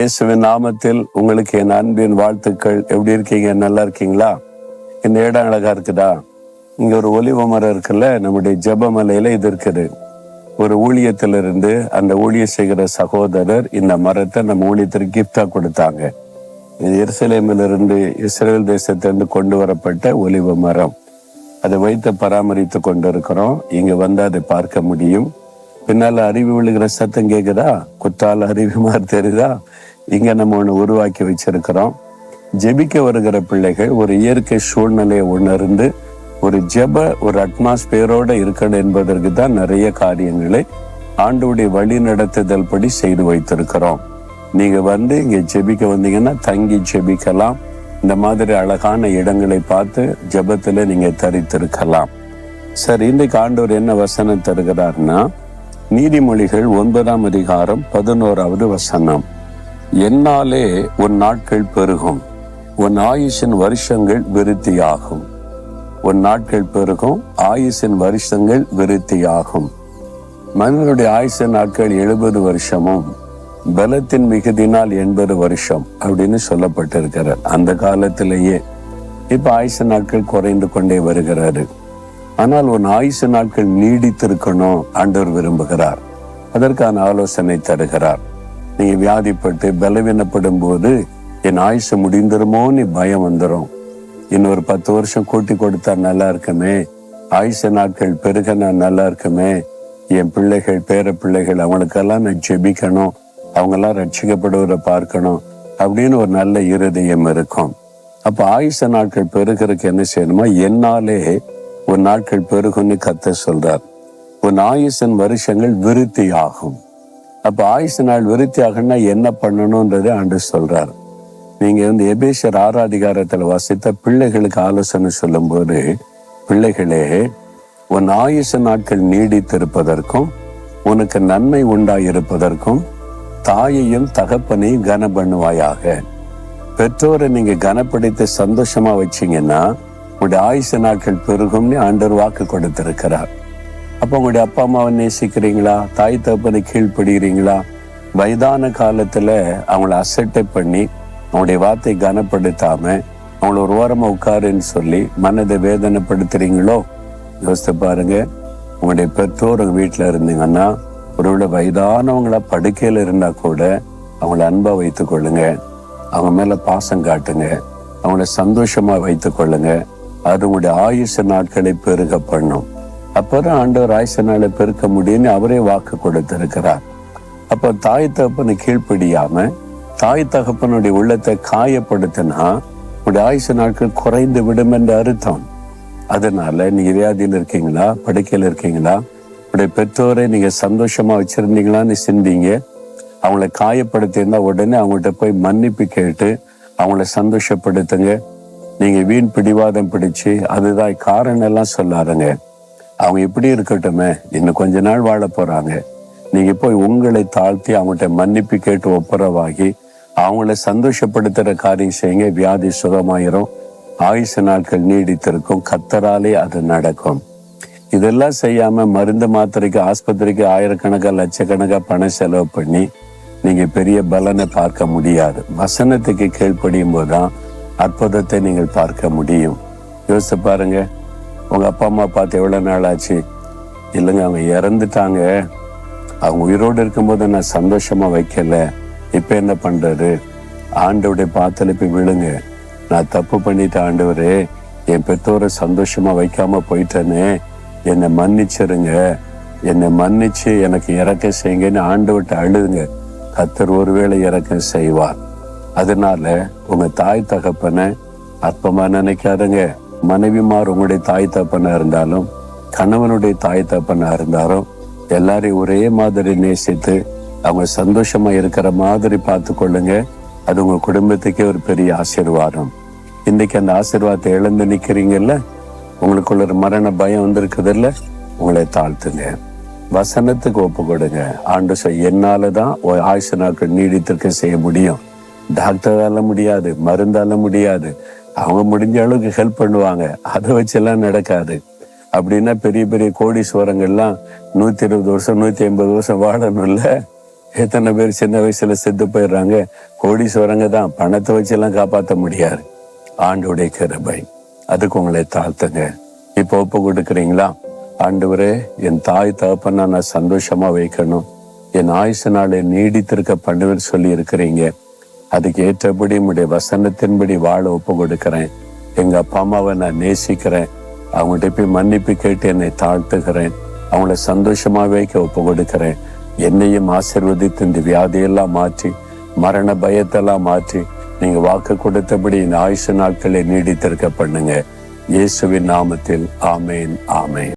இயேசுவின் நாமத்தில் உங்களுக்கு என் அன்பின் வாழ்த்துக்கள். எப்படி இருக்கீங்க? நல்லா இருக்கீங்களா? இந்த இடம் அழகா இருக்குதா? இங்க ஒரு ஒலிவ மரம் இருக்குல்ல, நம்முடைய ஜெபமலையில இது இருக்குது. ஒரு ஊழியத்திலிருந்து அந்த ஊழியம் செய்கிற சகோதரர் இந்த மரத்தை நம்ம ஊழியத்திற்கு கிஃப்டா கொடுத்தாங்க. இது எருசலேமிலிருந்து இஸ்ரேல் தேசத்திலிருந்து கொண்டு வரப்பட்ட ஒலிவ மரம். அதை வைத்து பராமரித்து கொண்டிருக்கிறோம். இங்க வந்து அதை பார்க்க முடியும். பின்னால அருவி விழுகிற சத்தம் கேக்குதா? குற்றால அருவி மாதிரி தெரியுதா? இங்க நம்ம ஒண்ணு உருவாக்கி வச்சிருக்கிறோம். ஜெபிக்க வருகிற பிள்ளைகள் ஒரு இயற்கை சூழ்நிலையை உணர்ந்து ஒரு ஒரு அட்மாஸ்பியரோட இருக்கணும் என்பதற்கு தான் நிறைய காரியங்களை ஆண்டவருடைய வழி நடத்துதல் படி செய்து வைத்திருக்கிறோம். நீங்க வந்து இங்க ஜெபிக்க வந்தீங்கன்னா தங்கி ஜெபிக்கலாம். இந்த மாதிரி அழகான இடங்களை பார்த்து ஜெபத்துல நீங்க தரித்திருக்கலாம். சரி, இன்றைக்கு ஆண்டவர் என்ன வசனம் தருகிறார்னா, நீதிமொழிகள் 9ஆம் அதிகாரம் 11வது வசனம். என்னாலே உன் நாட்கள் பெருகும், உன் ஆயுசின் வருஷங்கள் விருத்தியாகும். உன் நாட்கள் பெருகும், ஆயுசின் வருஷங்கள் விருத்தியாகும். மனிதனுடைய ஆயுச நாட்கள் 70 வருஷமும் பலத்தின் மிகுதினால் 80 வருஷம் அப்படின்னு சொல்லப்பட்டிருக்கிறார். அந்த காலத்திலேயே இப்ப ஆயுச நாட்கள் குறைந்து கொண்டே வருகிறாரு. ஆனால் உன் ஆயுச நாட்கள் நீடித்திருக்கணும் ஆண்டவர் விரும்புகிறார். அதற்கான ஆலோசனை தருகிறார். நீங்க வியாதிப்பட்டு பலவீனப்படும் போது என் ஆயுசு முடிந்துருமோன்னு பயம் வந்துடும். இன்னொரு 10 வருஷம் கூட்டி கொடுத்தா நல்லா இருக்குமே, ஆயுச நாட்கள் பெருக நான் நல்லா இருக்குமே, என் பிள்ளைகள் பேர பிள்ளைகள் அவங்களுக்கெல்லாம் நான் ஜெபிக்கணும், அவங்கெல்லாம் ரட்சிக்கப்படுவதை பார்க்கணும் அப்படின்னு ஒரு நல்ல இருதயம் இருக்கும். அப்ப ஆயுச நாட்கள் பெருகிறதுக்கு என்ன செய்யணுமா? என்னாலே உன் நாட்கள் பெருகுன்னு கர்த்தர் சொல்றார். உன் ஆயுசின் வருஷங்கள் விருத்தி ஆகும். அப்ப ஆயுசு நாள் விருத்தி ஆகணும்னா என்ன பண்ணணும்ன்றது ஆண்டவர் சொல்றார். நீங்க வந்து எபேசியர் 6 அதிகாரத்துல வாசித்த பிள்ளைகளுக்கு ஆலோசனை சொல்லும் போது, பிள்ளைகளே உன் ஆயுசு நாட்கள் நீடித்திருப்பதற்கும் உனக்கு நன்மை உண்டாயிருப்பதற்கும் தாயையும் தகப்பனையும் கன பண்ணுவாயாக. பெற்றோரை நீங்க கனப்படுத்தி சந்தோஷமா வச்சீங்கன்னா உங்களுடைய ஆயுசு நாட்கள் பெருகும்னு ஆண்டவர் வாக்கு கொடுத்திருக்கிறார். அப்ப உங்களுடைய அப்பா அம்மாவை நேசிக்கிறீங்களா? தாய் தகப்பனை கீழ்ப்படுகிறீங்களா? வயதான காலத்துல அவங்கள அசட்டை பண்ணி அவங்களுடைய வார்த்தை கனப்படுத்தாம அவங்கள ஒரு ஓரமா உட்காருன்னு சொல்லி மனதை வேதனைப்படுத்துறீங்களோ? யோசித்து பாருங்க. உங்களுடைய பெற்றோர் உங்க வீட்டுல இருந்தீங்கன்னா, ஒருவேளை வயதானவங்களா படுக்கையில இருந்தா கூட அவங்கள அன்பா வைத்துக் கொள்ளுங்க, அவங்க மேல பாசம் காட்டுங்க, அவங்கள சந்தோஷமா வைத்துக் கொள்ளுங்க. அது உங்களுடைய ஆயுச நாட்களை பெருக பண்ணும். அப்பதான் ஆண்டவர் ஆயுச நாளை பெருக்க முடியும்னு அவரே வாக்கு கொடுத்திருக்கிறார். அப்ப தாய் தகப்பனை கீழ்ப்படியாம தாய் தகப்பனுடைய உள்ளத்தை காயப்படுத்தினா உங்களுடைய ஆயுச நாட்கள் குறைந்து விடும் என்ற அர்த்தம். அதனால நீங்க வியாதியில் இருக்கீங்களா? படுக்கையில் இருக்கீங்களா? உங்களுடைய பெற்றோரை நீங்க சந்தோஷமா வச்சிருந்தீங்களான்னு சிந்திங்க. அவங்கள காயப்படுத்தியிருந்தா உடனே அவங்கள்ட்ட போய் மன்னிப்பு கேட்டு அவங்கள சந்தோஷப்படுத்துங்க. நீங்க வீண் பிடிவாதம் பிடிச்சு அதுதான் காரணம் எல்லாம் சொல்லாருங்க. அவங்க எப்படி இருக்கட்டுமே, இன்னும் கொஞ்ச நாள் வாழ போறாங்க. நீங்க போய் உங்களை தாழ்த்தி அவங்கள்ட்ட மன்னிப்பு கேட்டு ஒப்புரவாகி அவங்கள சந்தோஷப்படுத்துற காரியம் செய்யுங்க. வியாதி சுகமாயிரும், ஆயுச நாட்கள் நீடித்திருக்கும். கர்த்தராலே அது நடக்கும். இதெல்லாம் செய்யாம மருந்து மாத்திரைக்கு ஆஸ்பத்திரிக்கு ஆயிரக்கணக்கா லட்சக்கணக்கா பணம் செலவு பண்ணி நீங்க பெரிய பலனை பார்க்க முடியாது. வசனத்துக்கு கீழ்ப்படியும் போதுதான் அற்புதத்தை நீங்கள் பார்க்க முடியும். யோசிச்சு பாருங்க. உங்க அப்பா அம்மா பார்த்து எவ்வளவு நாள் ஆச்சு? இல்லைங்க, அவங்க இறந்துட்டாங்க. அவங்க உயிரோடு இருக்கும்போது நான் சந்தோஷமா வைக்கல, இப்ப என்ன பண்றது? ஆண்டவருடைய பாத்துல போய் விழுங்க. நான் தப்பு பண்ணிட்டேன் ஆண்டவரே, என் பெற்றோரை சந்தோஷமா வைக்காம போயிட்டேனே, என்னை மன்னிச்சிருங்க, என்னை மன்னிச்சு எனக்கு இறக்க செய்யுங்கன்னு ஆண்டவர்கிட்ட அழுதுங்க. கர்த்தர் ஒருவேளை இறக்கம் செய்வார். அதனால உங்க தாய் தகப்பனை அற்பமா நினைக்காதுங்க. மனைவிமார் உங்களுடைய தாய் தகப்பனா இருந்தாலும் கணவனுடைய தாய் தகப்பனா இருந்தாலும் எல்லாரையும் ஒரே மாதிரி நேசித்து அவங்க சந்தோஷமா இருக்கிற மாதிரி பார்த்து கொள்ளுங்க. அது உங்க குடும்பத்துக்கே ஒரு பெரிய ஆசீர்வாதம். இன்னைக்கு அந்த ஆசீர்வாதத்தை இழந்து நிக்கிறீங்கல்ல, உங்களுக்குள்ள ஒரு மரண பயம் வந்திருக்குது இல்ல, உங்களை தாழ்த்துங்க, வசனத்துக்கு ஒப்பு கொடுங்க. ஆண்டு என்னாலதான் ஆயுச நாட்கள் நீடித்திருக்க செய்ய முடியும். டாக்டரால முடியாது, மருந்தால முடியாது. அவங்க முடிஞ்ச அளவுக்கு ஹெல்ப் பண்ணுவாங்க, அதை வச்செல்லாம் நடக்காது. அப்படின்னா பெரிய பெரிய கோடீஸ்வரங்கள்லாம் 120 வருஷம் 150 வருஷம் வாழணும்ல. எத்தனை பேர் சின்ன வயசுல செத்து போயிடுறாங்க. கோடீஸ்வரங்க தான், பணத்தை வச்செல்லாம் காப்பாற்ற முடியாது. ஆண்டோடைய கிருபை. அதுக்கு உங்களை தாழ்த்துங்க. இப்போ ஒப்பு கொடுக்குறீங்களா? ஆண்டவரே, என் தாய் தகப்பனா நான் சந்தோஷமா வைக்கணும், என் ஆயுசு நாளை நீடித்திருக்க பண்ணுவேன்னு சொல்லி இருக்கிறீங்க. அதுக்கு ஏற்றபடி உடைய வசனத்தின்படி வாழ ஒப்பு கொடுக்கிறேன். எங்க அப்பா அம்மாவை நான் நேசிக்கிறேன். அவங்கள்ட்ட போய் மன்னிப்பு கேட்டு என்னை தாழ்த்துகிறேன். அவங்கள சந்தோஷமா வைக்க ஒப்பு கொடுக்கிறேன். என்னையும் ஆசீர்வதித்து இந்த வியாதியெல்லாம் மாற்றி, மரண பயத்தெல்லாம் மாற்றி, நீங்க வாக்கு கொடுத்தபடி இந்த ஆயுசு நாட்களை நீடித்திருக்க பண்ணுங்க. இயேசுவின் நாமத்தில் ஆமேன், ஆமேன்.